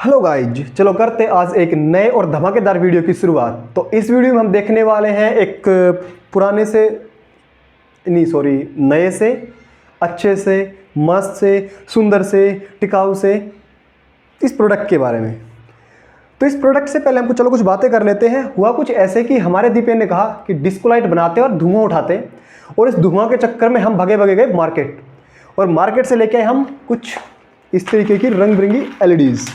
Hello guys, चलो करते आज एक नए और धमाकेदार वीडियो की शुरुआत। तो इस वीडियो में हम देखने वाले हैं एक पुराने से नए से, अच्छे से, मस्त से, सुंदर से, टिकाऊ से इस प्रोडक्ट के बारे में। तो इस प्रोडक्ट से पहले हमको चलो कुछ बातें कर लेते हैं। हुआ कुछ ऐसे कि हमारे दीपेन ने कहा कि डिस्को लाइट बनाते और धुआं उठाते, और इस धुआं के चक्कर में हम भगे भगे गए मार्केट, और मार्केट से लेके आए हम कुछ इस तरीके की रंग बिरंगी एलईडीज़।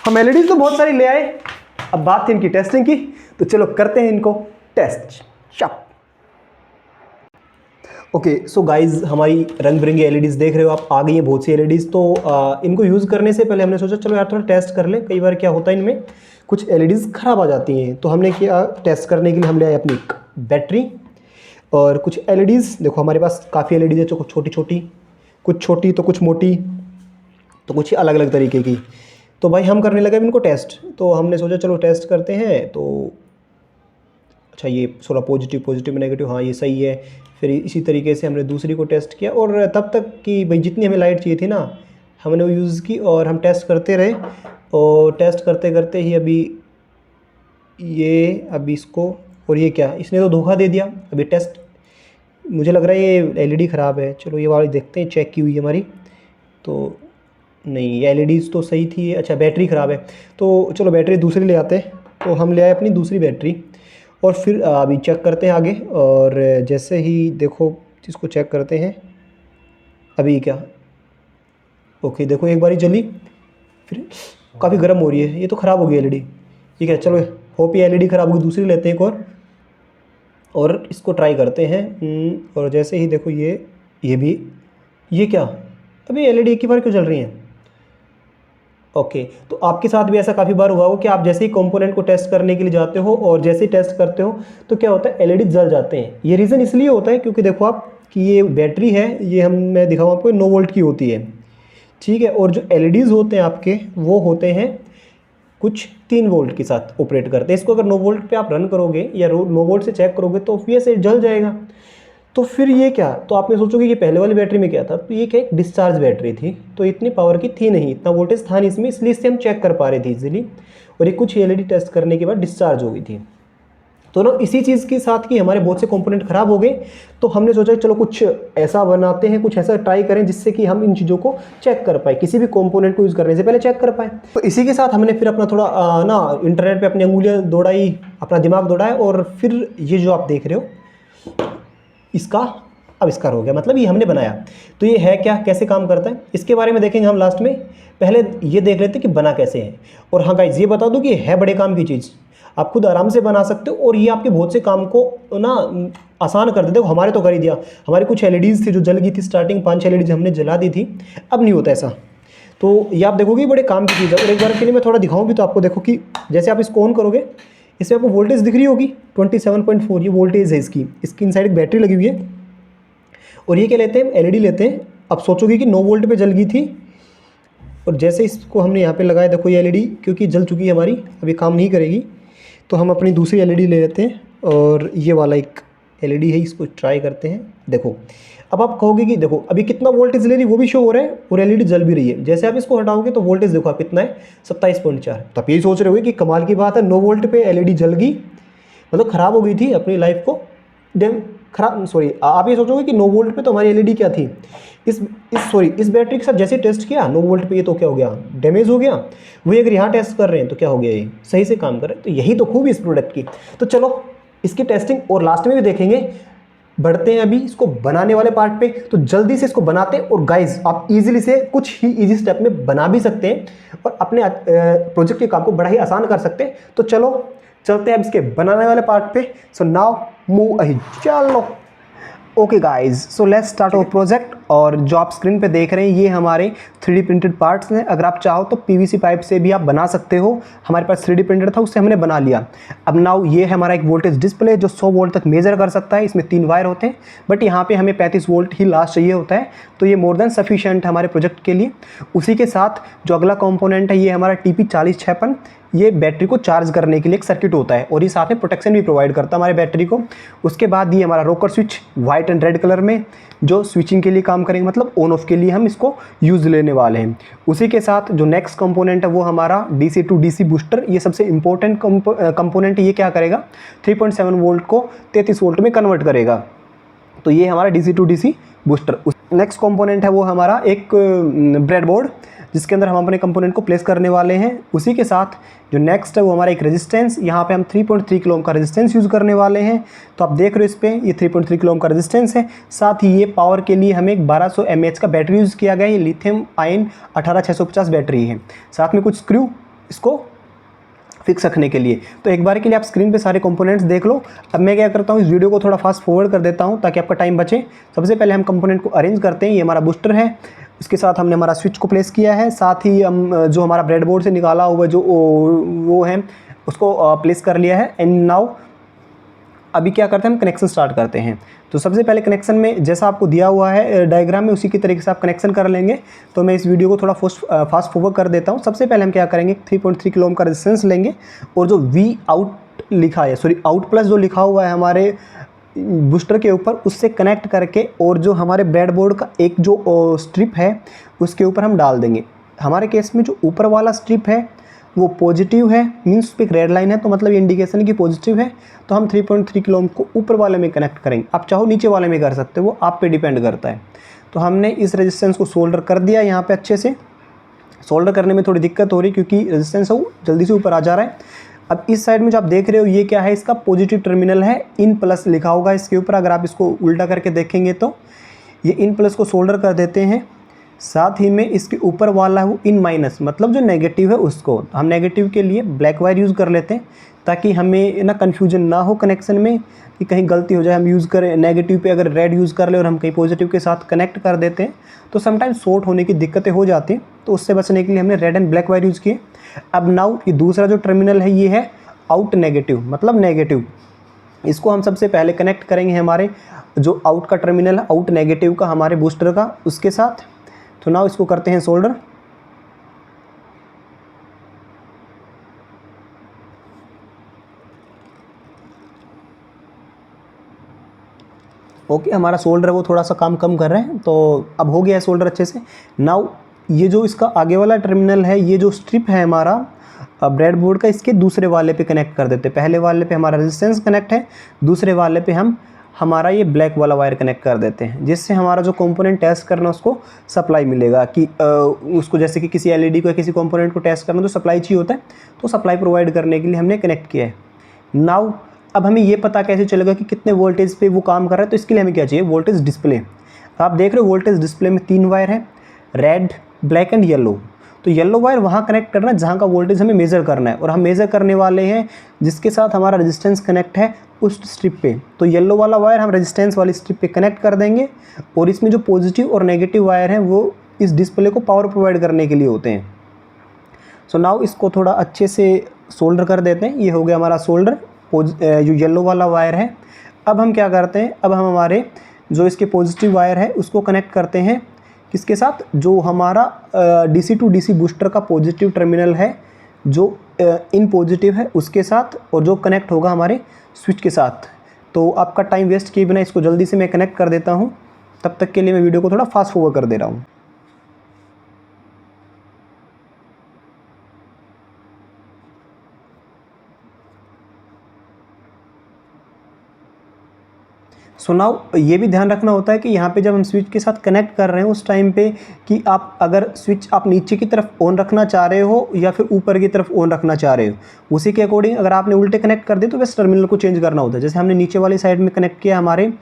हम एलईडीज़ तो बहुत सारी ले आए, अब बात थी इनकी टेस्टिंग की, तो चलो करते हैं इनको टेस्ट। ओके सो गाइज, हमारी रंग बिरंगी एलईडीज़ देख रहे हो आप, आ गई है बहुत सी एलईडीज़। तो इनको यूज़ करने से पहले हमने सोचा चलो यार थोड़ा टेस्ट कर ले। कई बार क्या होता है इनमें कुछ एलईडीज़ ख़राब आ जाती हैं, तो हमने किया टेस्ट करने के लिए हम ले आए अपनी बैटरी और कुछ एलईडीज़। देखो हमारे पास काफ़ी एलईडीज़ है, जो कुछ छोटी छोटी, कुछ छोटी तो कुछ मोटी, तो कुछ अलग अलग तरीके की। तो भाई हम करने लगे इनको टेस्ट, तो हमने सोचा चलो टेस्ट करते हैं। तो अच्छा, ये थोड़ा पॉजिटिव पॉजिटिव नेगेटिव, हाँ ये सही है। फिर इसी तरीके से हमने दूसरी को टेस्ट किया, और तब तक कि भाई जितनी हमें लाइट चाहिए थी ना, हमने वो यूज़ की और हम टेस्ट करते रहे। और टेस्ट करते करते ही अभी इसको, और ये क्या, इसने तो धोखा दे दिया। अभी टेस्ट मुझे लग रहा है ये एलईडी ख़राब है। चलो ये वाली देखते हैं, चेक की हुई है हमारी, तो नहीं, एलईडीज़ तो सही थी। अच्छा, बैटरी ख़राब है, तो चलो बैटरी दूसरी ले आते हैं। तो हम ले आए अपनी दूसरी बैटरी, और फिर अभी चेक करते हैं आगे। और जैसे ही देखो इसको चेक करते हैं, अभी क्या, ओके देखो एक बारी जली, फिर काफ़ी गर्म हो रही है। ये तो ख़राब हो गई एलईडी। ठीक है, चलो होप ये एलईडी ख़राब होगी, दूसरी लेते हैं एक और इसको ट्राई करते हैं। और जैसे ही देखो ये भी, ये क्या, अभी एलईडी एक ही बार क्यों जल रही है। ओके, तो आपके साथ भी ऐसा काफ़ी बार हुआ हो कि आप जैसे ही कंपोनेंट को टेस्ट करने के लिए जाते हो और जैसे ही टेस्ट करते हो तो क्या होता है, एलईडी जल जाते हैं। ये रीज़न इसलिए होता है क्योंकि देखो आप कि ये बैटरी है, ये मैं दिखाऊँ आपको, 9 वोल्ट की होती है। ठीक है, और जो एलईडीज़ होते हैं आपके, वो होते हैं कुछ 3 वोल्ट के साथ ऑपरेट करते हैं। इसको अगर 9 वोल्ट पे आप रन करोगे या 9 वोल्ट से चेक करोगे तो ऑब्वियसली जल जाएगा। तो फिर ये क्या, तो आपने सोचोगे कि पहले वाली बैटरी में क्या था, तो ये क्या एक डिस्चार्ज बैटरी थी, तो इतनी पावर की थी नहीं, इतना वोल्टेज था नहीं इसमें, इसलिए इससे हम चेक कर पा रहे थे इजीली। और ये कुछ एलईडी टेस्ट करने के बाद डिस्चार्ज हो गई थी। तो ना इसी चीज़ के साथ कि हमारे बहुत से कंपोनेंट ख़राब हो गए, तो हमने सोचा चलो कुछ ऐसा बनाते हैं, कुछ ऐसा ट्राई करें जिससे कि हम इन चीज़ों को चेक कर पाए, किसी भी कंपोनेंट को यूज़ करने से पहले चेक कर पाए। तो इसी के साथ हमने फिर अपना थोड़ा ना इंटरनेट पे अपनी उंगलियां दौड़ाई, अपना दिमाग दौड़ाया, और फिर ये जो आप देख रहे हो इसका आविष्कार हो गया, मतलब ये हमने बनाया। तो ये है क्या, कैसे काम करता है, इसके बारे में देखेंगे हम लास्ट में। पहले ये देख लेते हैं कि बना कैसे है। और हाँ गाइज, ये बता दूं कि है बड़े काम की चीज़, आप खुद आराम से बना सकते हो, और ये आपके बहुत से काम को ना आसान कर देते हो। हमारे तो कर ही दिया। हमारी कुछ एलईडीज़ थी जो जल गई थी, स्टार्टिंग 5 एलईडीज़ हमने जला दी थी, अब नहीं होता ऐसा। तो ये आप देखोगे बड़े काम की चीज़ है। और एक बार के लिए मैं थोड़ा दिखाऊँ भी तो आपको, देखो कि जैसे आप इसको ऑन करोगे, इसमें आपको वोल्टेज दिख रही होगी 27.4, ये वोल्टेज है इसकी इनसाइड एक बैटरी लगी हुई है। और ये क्या लेते हैं, एलईडी लेते हैं। अब सोचोगे कि 9 वोल्ट पे जल गई थी, और जैसे इसको हमने यहाँ पे लगाया, देखो ये एलईडी क्योंकि जल चुकी है हमारी, अभी काम नहीं करेगी, तो हम अपनी दूसरी एलईडी ले लेते हैं। और ये वाला एक एलईडी है, इसको ट्राई करते हैं। देखो अब आप कहोगे कि देखो अभी कितना वोल्टेज ले रही, वो भी शो हो रहा है, और एलईडी जल भी रही है। जैसे आप इसको हटाओगे तो वोल्टेज देखो आप कितना है, 27.4। तो आप यही सोच रहे होगे कि कमाल की बात है, 9 वोल्ट पे एलईडी जल गई, मतलब ख़राब हो गई थी, अपनी लाइफ को आप ये सोचोगे कि 9 वोल्ट पे तो हमारी एलईडी क्या थी, इस बैटरी के साथ जैसे टेस्ट किया 9 वोल्ट पे, ये तो क्या हो गया, डैमेज हो गया। वही अगर यहाँ टेस्ट कर रहे हैं तो क्या हो गया, ये सही से काम कर रहे हैं। तो यही तो खूब इस प्रोडक्ट की। तो चलो इसकी टेस्टिंग और लास्ट में भी देखेंगे। बढ़ते हैं अभी इसको बनाने वाले पार्ट पे, तो जल्दी से इसको बनाते हैं। और गाइज, आप इजीली से कुछ ही इजी स्टेप में बना भी सकते हैं और अपने प्रोजेक्ट के काम को बड़ा ही आसान कर सकते हैं। तो चलो चलते हैं अब इसके बनाने वाले पार्ट पे। सो नाउ मूव अहेड, चलो। Okay guys, so let's start our project. और जो आप स्क्रीन पे देख रहे हैं ये हमारे 3D प्रिंटेड पार्ट्स हैं। अगर आप चाहो तो पीवीसी पाइप से भी आप बना सकते हो। हमारे पास 3D प्रिंटर था, उससे हमने बना लिया। अब नाउ ये है हमारा एक वोल्टेज डिस्प्ले जो 100 वोल्ट तक मेजर कर सकता है। इसमें 3 वायर होते हैं, बट यहाँ पे हमें 35 वोल्ट ही लास्ट चाहिए होता है, तो ये मोर देन सफिशिएंट है हमारे प्रोजेक्ट के लिए। उसी के साथ जो अगला कॉम्पोनेंट है ये हमारा TP4056, ये बैटरी को चार्ज करने के लिए एक सर्किट होता है, और ये साथ में प्रोटेक्शन भी प्रोवाइड करता है हमारे बैटरी को। उसके बाद ये हमारा rocker switch white and red colour में, जो स्विचिंग के लिए काम काम करेंगे, मतलब ऑन ऑफ के लिए हम इसको यूज़ लेने वाले हैं। उसी के साथ जो नेक्स्ट कंपोनेंट है वो हमारा DC टू DC बूस्टर। ये सबसे इंपॉर्टेंट कंपोनेंट, ये क्या करेगा 3.7 वोल्ट को 33 वोल्ट में कन्वर्ट करेगा। तो ये हमारा DC to DC booster. Next component है वो हमारा एक ब्रेडबोर्ड, जिसके अंदर हम अपने कंपोनेंट को प्लेस करने वाले हैं। उसी के साथ जो नेक्स्ट है वो हमारा एक रेजिस्टेंस, यहाँ पे हम 3.3 किलो ओम का रेजिस्टेंस यूज़ करने वाले हैं। तो आप देख रहे हो इस पर ये 3.3 किलो ओम का रेजिस्टेंस है। साथ ही ये पावर के लिए हमें एक 1200 mAh का बैटरी यूज़ किया गया है। ये लिथियम आयन 18650 बैटरी है। साथ में कुछ स्क्रू इसको फिक्स रखने के लिए। तो एक बार के लिए आप स्क्रीन पे सारे कंपोनेंट्स देख लो। अब मैं क्या करता हूँ, इस वीडियो को थोड़ा फास्ट फॉरवर्ड कर देता हूँ ताकि आपका टाइम बचे। सबसे पहले हम कंपोनेंट को अरेंज करते हैं। ये हमारा बूस्टर है, इसके साथ हमने हमारा स्विच को प्लेस किया है। साथ ही हम जो हमारा ब्रेडबोर्ड से निकाला हुआ जो वो है उसको प्लेस कर लिया है। एंड नाउ अभी क्या करते हैं, हम कनेक्शन स्टार्ट करते हैं। तो सबसे पहले कनेक्शन में जैसा आपको दिया हुआ है डायग्राम में, उसी की तरीके से आप कनेक्शन कर लेंगे। तो मैं इस वीडियो को थोड़ा फास्ट फॉरवर्ड कर देता हूँ। सबसे पहले हम क्या करेंगे, 3.3 किलो ओम का रेजिस्टेंस लेंगे और जो V आउट लिखा है, सॉरी आउट प्लस जो लिखा हुआ है हमारे बूस्टर के ऊपर, उससे कनेक्ट करके और जो हमारे ब्रेडबोर्ड का एक जो स्ट्रिप है उसके ऊपर हम डाल देंगे। हमारे केस में जो ऊपर वाला स्ट्रिप है वो पॉजिटिव है, मीन्स उस पर एक रेड लाइन है, तो मतलब ये इंडिकेशन की पॉजिटिव है। तो हम 3.3 किलो ओम को ऊपर वाले में कनेक्ट करेंगे। आप चाहो नीचे वाले में कर सकते हो, वो आप पे डिपेंड करता है। तो हमने इस रेजिस्टेंस को सोल्डर कर दिया। यहाँ पे अच्छे से सोल्डर करने में थोड़ी दिक्कत हो रही क्योंकि रेजिस्टेंस वो जल्दी से ऊपर आ जा रहा है। अब इस साइड में जो आप देख रहे हो ये क्या है, इसका पॉजिटिव टर्मिनल है, इन प्लस लिखा होगा इसके ऊपर। अगर आप इसको उल्टा करके देखेंगे तो ये इन प्लस को सोल्डर कर देते हैं। साथ ही में इसके ऊपर वाला वो इन माइनस, मतलब जो नेगेटिव है उसको हम नेगेटिव के लिए ब्लैक वायर यूज़ कर लेते हैं ताकि हमें ना कन्फ्यूजन ना हो कनेक्शन में कि कहीं गलती हो जाए। हम यूज़ करें नेगेटिव पे, अगर रेड यूज़ कर ले और हम कहीं पॉजिटिव के साथ कनेक्ट कर देते हैं तो समटाइम्स शॉर्ट होने की दिक्कतें हो जाती हैं। तो उससे बचने के लिए हमने red and black wire use किए। अब नाउ ये दूसरा जो टर्मिनल है ये है आउट नेगेटिव, मतलब नेगेटिव। इसको हम सबसे पहले कनेक्ट करेंगे हमारे जो आउट का टर्मिनल है, आउट नेगेटिव का हमारे बूस्टर का, उसके साथ। तो नाउ इसको करते हैं सोल्डर। ओके, हमारा सोल्डर वो थोड़ा सा काम कम कर रहे हैं, तो अब हो गया है सोल्डर अच्छे से। नाउ ये जो इसका आगे वाला टर्मिनल है, ये जो स्ट्रिप है हमारा ब्रेडबोर्ड का, इसके दूसरे वाले पे कनेक्ट कर देते हैं। पहले वाले पे हमारा रेजिस्टेंस कनेक्ट है, दूसरे वाले पे हम हमारा ये ब्लैक वाला वायर कनेक्ट कर देते हैं, जिससे हमारा जो कंपोनेंट टेस्ट करना है उसको सप्लाई मिलेगा। कि उसको जैसे कि किसी LED को या किसी कंपोनेंट को टेस्ट करना तो सप्लाई चाहिए होता है, तो सप्लाई प्रोवाइड करने के लिए हमने कनेक्ट किया है। नाउ अब हमें ये पता कैसे चलेगा कि कितने वोल्टेज पे वो काम कर रहा है, तो इसके लिए हमें क्या चाहिए, वोल्टेज डिस्प्ले। आप देख रहे हो वोल्टेज डिस्प्ले में 3 वायर है, रेड, ब्लैक एंड येलो। तो येलो वायर वहाँ कनेक्ट करना है जहाँ का वोल्टेज हमें मेज़र करना है, और हम मेज़र करने वाले हैं जिसके साथ हमारा रेजिस्टेंस कनेक्ट है उस स्ट्रिप पे। तो येलो वाला वायर हम रेजिस्टेंस वाली स्ट्रिप पे कनेक्ट कर देंगे, और इसमें जो पॉजिटिव और नेगेटिव वायर हैं वो इस डिस्प्ले को पावर प्रोवाइड करने के लिए होते हैं। सो नाउ इसको थोड़ा अच्छे से सोल्डर कर देते हैं। ये हो गया हमारा सोल्डर, जो येलो वाला वायर है। अब हम क्या करते हैं, अब हम हमारे जो इसके पॉजिटिव वायर है उसको कनेक्ट करते हैं किसके साथ, जो हमारा DC टू DC बूस्टर का पॉजिटिव टर्मिनल है जो इन पॉजिटिव है उसके साथ, और जो कनेक्ट होगा हमारे स्विच के साथ। तो आपका टाइम वेस्ट किए बिना इसको जल्दी से मैं कनेक्ट कर देता हूँ। तब तक के लिए मैं वीडियो को थोड़ा फास्ट फॉरवर्ड कर दे रहा हूँ। सो नाउ ये भी ध्यान रखना होता है कि यहाँ पे जब हम स्विच के साथ कनेक्ट कर रहे हैं उस टाइम पे कि आप अगर स्विच आप नीचे की तरफ ऑन रखना चाह रहे हो या फिर ऊपर की तरफ ऑन रखना चाह रहे हो, उसी के अकॉर्डिंग अगर आपने उल्टे कनेक्ट कर दिए तो बस टर्मिनल को चेंज करना होता है। जैसे हमने नीचे वाली साइड में कनेक्ट किया हमारे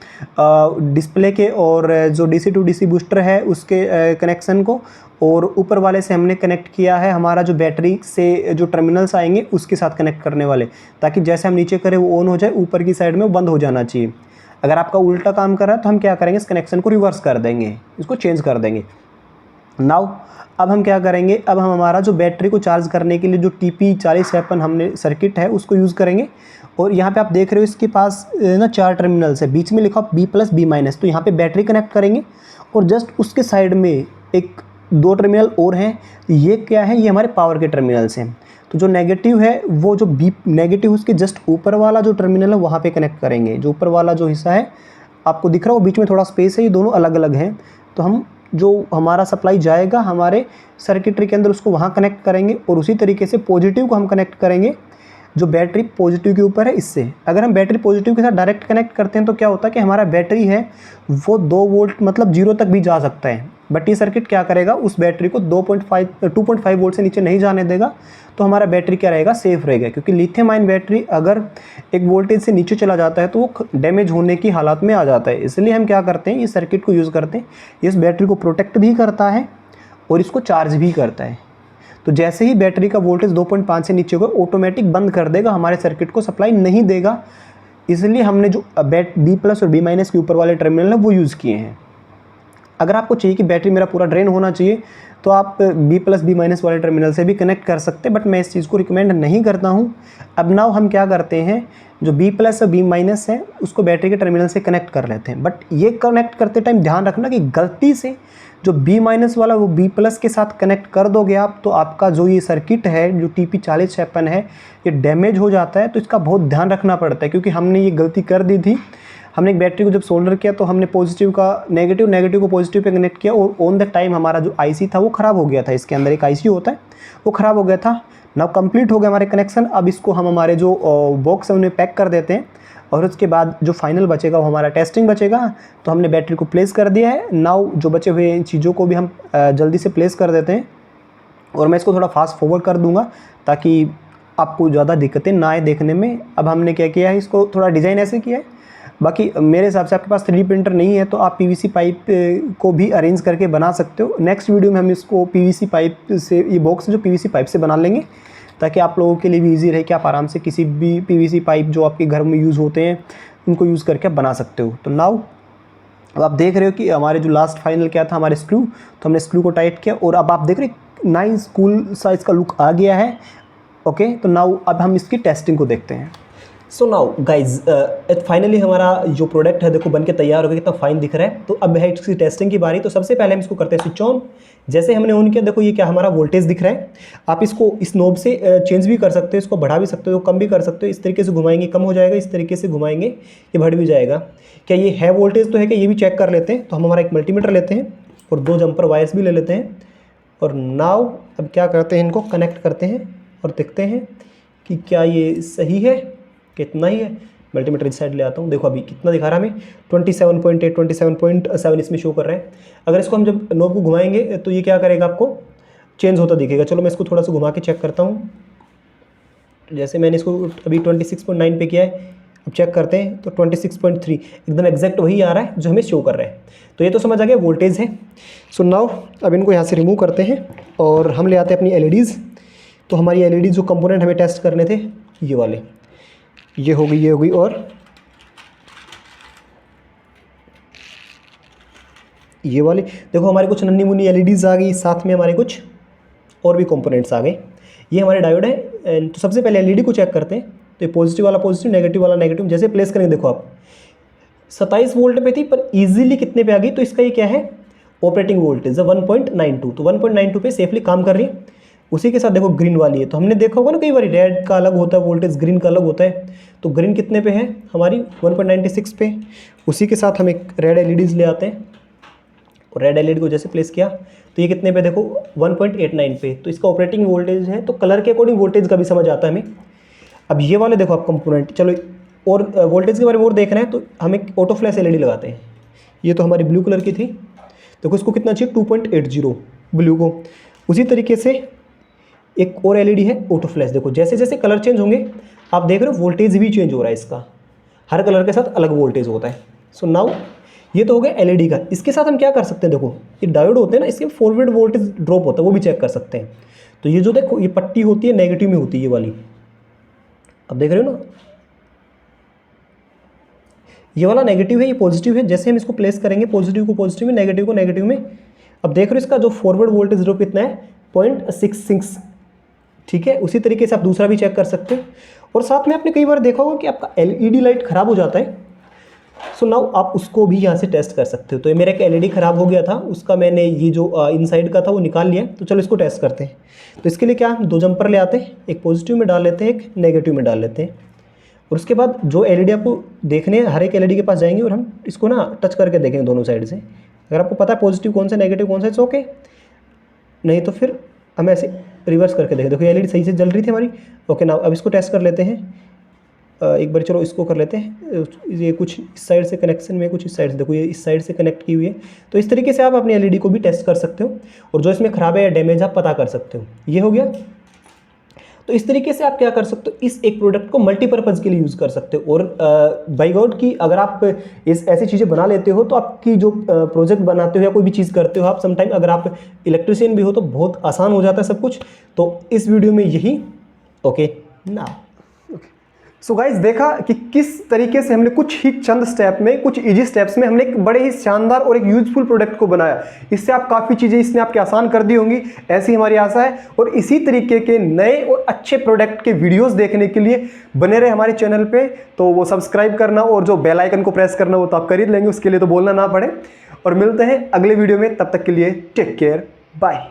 डिस्प्ले के और जो DC टू DC बूस्टर है उसके कनेक्शन को, और ऊपर वाले से हमने कनेक्ट किया है हमारा जो बैटरी से जो टर्मिनल्स आएंगे उसके साथ कनेक्ट करने वाले, ताकि जैसे हम नीचे करें वो ऑन हो जाए, ऊपर की साइड में वो बंद हो जाना चाहिए। अगर आपका उल्टा काम कर रहा है तो हम क्या करेंगे, इस कनेक्शन को रिवर्स कर देंगे, इसको चेंज कर देंगे। नाउ अब हम क्या करेंगे, अब हम हमारा जो बैटरी को चार्ज करने के लिए जो TP40 हमने सर्किट है उसको यूज़ करेंगे। और यहाँ पे आप देख रहे हो इसके पास ना 4 टर्मिनल्स है, बीच में लिखा B+ B-। तो यहाँ पे बैटरी कनेक्ट करेंगे और जस्ट उसके साइड में एक 2 टर्मिनल और हैं। ये क्या है, ये हमारे पावर के टर्मिनल्स हैं। तो जो नेगेटिव है वो जो B नेगेटिव उसके जस्ट ऊपर वाला जो टर्मिनल है वहाँ पे कनेक्ट करेंगे। जो ऊपर वाला जो हिस्सा है आपको दिख रहा है वो बीच में थोड़ा स्पेस है, ये दोनों अलग अलग हैं। तो हम जो हमारा सप्लाई जाएगा हमारे सर्किटरी के अंदर उसको वहाँ कनेक्ट करेंगे, और उसी तरीके से पॉजिटिव को हम कनेक्ट करेंगे जो बैटरी पॉजिटिव के ऊपर है इससे। अगर हम बैटरी पॉजिटिव के साथ डायरेक्ट कनेक्ट करते हैं तो क्या होता है कि हमारा बैटरी है वो 2 वोल्ट मतलब 0 तक भी जा सकता है, बट ये सर्किट क्या करेगा, उस बैटरी को 2.5 वोल्ट से नीचे नहीं जाने देगा। तो हमारा बैटरी क्या रहेगा, सेफ रहेगा, क्योंकि लिथियम आयन बैटरी अगर एक वोल्टेज से नीचे चला जाता है तो वो डैमेज होने की हालत में आ जाता है। इसलिए हम क्या करते हैं, इस सर्किट को यूज़ करते हैं। इस बैटरी को प्रोटेक्ट भी करता है और इसको चार्ज भी करता है। तो जैसे ही बैटरी का वोल्टेज 2.5 से नीचे होगा ऑटोमेटिक बंद कर देगा, हमारे सर्किट को सप्लाई नहीं देगा। इसलिए हमने जो बी प्लस और बी माइनस के ऊपर वाले टर्मिनल है वो यूज़ किए हैं। अगर आपको चाहिए कि बैटरी मेरा पूरा ड्रेन होना चाहिए तो आप बी प्लस बी माइनस वाले टर्मिनल से भी कनेक्ट कर सकते हैं, बट मैं इस चीज़ को रिकमेंड नहीं करता हूँ। अब नाउ हम क्या करते हैं, जो बी प्लस और बी माइनस है उसको बैटरी के टर्मिनल से कनेक्ट कर लेते हैं। बट ये कनेक्ट करते टाइम ध्यान रखना कि गलती से जो बी माइनस वाला वो बी प्लस के साथ कनेक्ट कर दोगे आप, तो आपका जो ये सर्किट है जो TP4056 है ये डैमेज हो जाता है। तो इसका बहुत ध्यान रखना पड़ता है, क्योंकि हमने ये गलती कर दी थी। हमने एक बैटरी को जब सोल्डर किया तो हमने पॉजिटिव का नेगेटिव को पॉजिटिव पे कनेक्ट किया, और ऑन द टाइम हमारा जो आईसी था वो ख़राब हो गया था। इसके अंदर एक आईसी होता है वो ख़राब हो गया था। नाउ कंप्लीट हो गया हमारे कनेक्शन। अब इसको हम हमारे जो बॉक्स है उन्हें पैक कर देते हैं, और उसके बाद जो फाइनल बचेगा वो हमारा टेस्टिंग बचेगा। तो हमने बैटरी को प्लेस कर दिया है। नाउ जो बचे हुए इन चीज़ों को भी हम जल्दी से प्लेस कर देते हैं, और मैं इसको थोड़ा फास्ट फॉरवर्ड कर दूंगा ताकि आपको ज़्यादा दिक्कतें ना आए देखने में। अब हमने क्या किया है, इसको थोड़ा डिज़ाइन ऐसे किया है। बाकी मेरे हिसाब से आपके पास 3D प्रिंटर नहीं है तो आप PVC पाइप को भी अरेंज करके बना सकते हो। नेक्स्ट वीडियो में हम इसको PVC पाइप से, ये बॉक्स जो PVC पाइप से बना लेंगे, ताकि आप लोगों के लिए भी ईजी रहे कि आप आराम से किसी भी PVC पाइप जो आपके घर में यूज़ होते हैं उनको यूज़ करके आप बना सकते हो। तो नाउ अब आप देख रहे हो कि हमारे जो लास्ट फाइनल क्या था, हमारे स्क्रू, तो हमने स्क्रू को टाइट किया, और अब आप देख रहे हो नाइस कूल साइज़ का लुक आ गया है। ओके, तो नाउ अब हम इसकी टेस्टिंग को देखते हैं। सो नाउ गाइज फाइनली हमारा जो प्रोडक्ट है देखो बन के तैयार हो गया, कितना फाइन दिख रहा है। तो अब है इसकी टेस्टिंग की बारी। तो सबसे पहले हम इसको करते हैं स्विच ऑन। जैसे हमने ऑन किया, देखो ये क्या हमारा वोल्टेज दिख रहा है। आप इसको इस नोब से चेंज भी कर सकते हो, इसको बढ़ा भी सकते हो, कम भी कर सकते हो। इस तरीके से घुमाएंगे कम हो जाएगा, इस तरीके से घुमाएंगे ये बढ़ भी जाएगा। क्या ये है वोल्टेज तो है कि ये भी चेक कर लेते हैं। तो हम हमारा एक मल्टीमीटर लेते हैं और 2 जंपर वायर्स भी ले लेते हैं, और नाउ अब क्या करते हैं, इनको कनेक्ट करते हैं और देखते हैं कि क्या ये सही है, कितना ही है। मल्टीमीटर इस साइड ले आता हूँ। देखो अभी कितना दिखा रहा है हमें, 27.8 27.7 इसमें शो कर रहा है। अगर इसको हम जब नोब को घुमाएंगे तो ये क्या करेगा, आपको चेंज होता दिखेगा। चलो मैं इसको थोड़ा सा घुमा के चेक करता हूँ। जैसे मैंने इसको अभी 26.9 पे किया है, अब चेक करते हैं तो 26.3 एकदम एग्जैक्ट वही आ रहा है जो हमें शो कर रहा है। तो ये तो समझ आ गया वोल्टेज है। सो नाउ अब इनको यहाँ से रिमूव करते हैं और हम ले आते हैं अपनी LEDs। तो हमारी LEDs जो कंपोनेंट हमें टेस्ट करने थे, ये वाले, ये हो गई और ये वाले। देखो हमारे कुछ नन्ही मुन्नी LEDs आ गई, साथ में हमारे कुछ और भी कंपोनेंट्स आ गए। ये हमारे डायोड है। तो सबसे पहले LED को चेक करते हैं। तो ये पॉजिटिव वाला पॉजिटिव, नेगेटिव वाला नेगेटिव। जैसे प्लेस करेंगे, देखो आप 27 वोल्ट पे थी पर इजीली कितने पे आ गई। तो इसका ये क्या है, ऑपरेटिंग वोल्टेज है 1.92। तो 1.92 पे सेफली काम कर रही है। उसी के साथ देखो ग्रीन वाली है। तो हमने देखा होगा ना कई बार रेड का अलग होता है वोल्टेज, ग्रीन का अलग होता है। तो ग्रीन कितने पे है हमारी, 1.96 पे। उसी के साथ हम एक रेड LEDs ले आते हैं, और रेड LED को जैसे प्लेस किया तो ये कितने पे, देखो 1.89 पे। तो इसका ऑपरेटिंग वोल्टेज है। तो कलर के अकॉर्डिंग वोल्टेज का भी समझ आता है हमें। अब ये वाले देखो आप कंपोनेंट, चलो और वोल्टेज के बारे में और देखना है तो हम एक ऑटो फ्लैश LED लगाते हैं। ये तो हमारी ब्लू कलर की थी। देखो इसको कितना चाहिए, 2.80 ब्लू को। उसी तरीके से एक और LED है ऑटो फ्लैश। देखो जैसे जैसे कलर चेंज होंगे आप देख रहे हो वोल्टेज भी चेंज हो रहा है इसका, हर कलर के साथ अलग वोल्टेज होता है। सो नाउ ये तो हो गया LED का। इसके साथ हम क्या कर सकते हैं, देखो ये डायोड होते हैं ना, इसके फॉरवर्ड वोल्टेज ड्रॉप होता है, वो भी चेक कर सकते हैं। तो ये जो देखो ये पट्टी होती है नेगेटिव में होती है, ये वाली, अब देख रहे हो ना, ये वाला नेगेटिव है, ये पॉजिटिव है। जैसे हम इसको प्लेस करेंगे पॉजिटिव को पॉजिटिव में, नेगेटिव को नेगेटिव में, अब देख रहे हो इसका जो फॉरवर्ड वोल्टेज ड्रॉप कितना है, 0.66। ठीक है, उसी तरीके से आप दूसरा भी चेक कर सकते हो। और साथ में आपने कई बार देखा होगा कि आपका LED लाइट ख़राब हो जाता है। सो नाउ आप उसको भी यहाँ से टेस्ट कर सकते हो। तो ये मेरा एक LED ख़राब हो गया था, उसका मैंने ये जो इनसाइड का था वो निकाल लिया। तो चलो इसको टेस्ट करते हैं। तो इसके लिए क्या, 2 जंपर ले आते हैं, एक पॉजिटिव में डाल लेते हैं, एक नेगेटिव में डाल लेते हैं। और उसके बाद जो LED आपको देखने हैं, हर एक LED के पास जाएंगे और हम इसको ना टच करके देखेंगे दोनों साइड से। अगर आपको पता है पॉजिटिव कौन सा नेगेटिव कौन सा, इट्स ओके, नहीं तो फिर हम ऐसे रिवर्स करके देखें। देखो एलईडी सही से जल रही थी हमारी। ओके ना, अब इसको टेस्ट कर लेते हैं एक बार। चलो इसको कर लेते हैं, ये कुछ इस साइड से कनेक्शन में, कुछ इस साइड से, देखो ये इस साइड से कनेक्ट की हुई है। तो इस तरीके से आप अपनी एलईडी को भी टेस्ट कर सकते हो और जो इसमें ख़राब है या डैमेज आप पता कर सकते हो। ये हो गया। तो इस तरीके से आप क्या कर सकते हो, इस एक प्रोडक्ट को मल्टीपर्पज़ के लिए यूज़ कर सकते हो। और बाय गॉड की अगर आप इस ऐसी चीज़ें बना लेते हो तो आपकी जो प्रोजेक्ट बनाते हो या कोई भी चीज़ करते हो आप, समटाइम अगर आप इलेक्ट्रिशियन भी हो तो बहुत आसान हो जाता है सब कुछ। तो इस वीडियो में यही। ओके ना, सो गाइज देखा कि किस तरीके से हमने कुछ ही चंद स्टेप में, कुछ इजी स्टेप्स में हमने एक बड़े ही शानदार और एक यूजफुल प्रोडक्ट को बनाया। इससे आप काफ़ी चीज़ें इसने आपके आसान कर दी होंगी, ऐसी हमारी आशा है। और इसी तरीके के नए और अच्छे प्रोडक्ट के वीडियोस देखने के लिए बने रहे हमारे चैनल पे। तो वो सब्सक्राइब करना और जो बेल आइकन को प्रेस करना वो तो आप कर ही लेंगे, उसके लिए तो बोलना ना पड़े। और मिलते हैं अगले वीडियो में, तब तक के लिए टेक केयर, बाय।